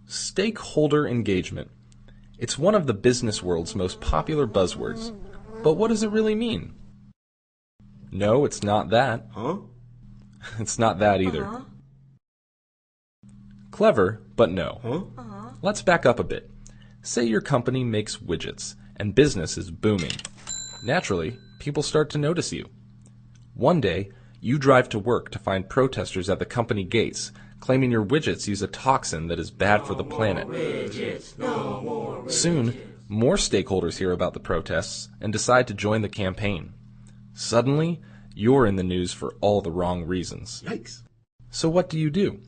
Stakeholder engagement. It's one of the business world's most popular buzzwords. But what does it really mean? No, it's not that. Huh? It's not that either. Clever, but no. Huh? Let's back up a bit. Say your company makes widgets, and business is booming. Naturally, people start to notice you. One day, you drive to work to find protesters at the company gates, claiming your widgets use a toxin that is bad for the planet. Soon, more stakeholders hear about the protests and decide to join the campaign. Suddenly, you're in the news for all the wrong reasons. Yikes. So what do?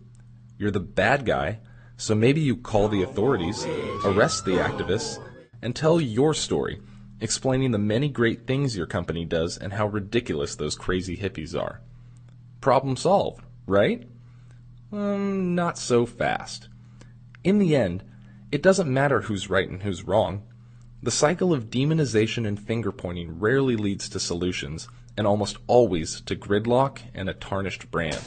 You're the bad guy, so maybe you call the authorities, arrest the activists, and tell your story, explaining the many great things your company does and how ridiculous those crazy hippies are. Problem solved, right? Not so fast. In the end, it doesn't matter who's right and who's wrong. The cycle of demonization and finger-pointing rarely leads to solutions, and almost always to gridlock and a tarnished brand.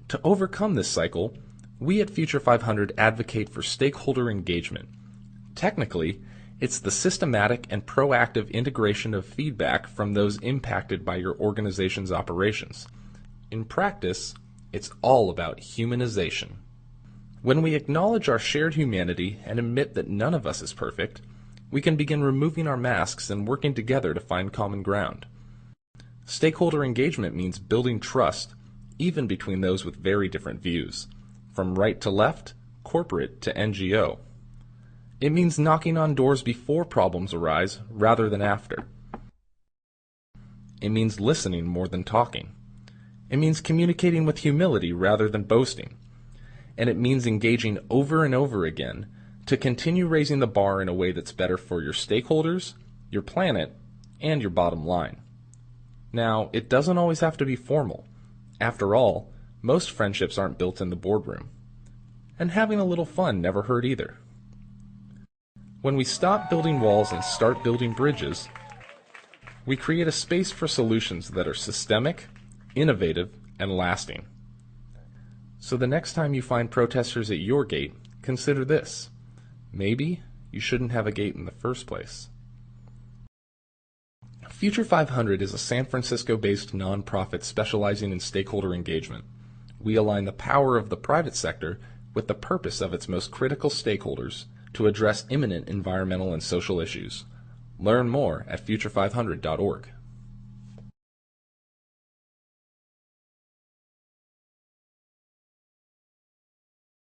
To overcome this cycle, we at Future 500 advocate for stakeholder engagement. Technically, it's the systematic and proactive integration of feedback from those impacted by your organization's operations. In practice, it's all about humanization. When we acknowledge our shared humanity and admit that none of us is perfect, we can begin removing our masks and working together to find common ground. Stakeholder engagement means building trust, even between those with very different views, from right to left, corporate to NGO. It means knocking on doors before problems arise rather than after. It means listening more than talking. It means communicating with humility rather than boasting. And it means engaging over and over again to continue raising the bar in a way that's better for your stakeholders, your planet, and your bottom line. Now, it doesn't always have to be formal. After all, most friendships aren't built in the boardroom. And having a little fun never hurt either. When we stop building walls and start building bridges, we create a space for solutions that are systemic, innovative, and lasting. So the next time you find protesters at your gate, consider this. Maybe you shouldn't have a gate in the first place. Future 500 is a San Francisco-based nonprofit specializing in stakeholder engagement. We align the power of the private sector with the purpose of its most critical stakeholders to address imminent environmental and social issues. Learn more at future500.org.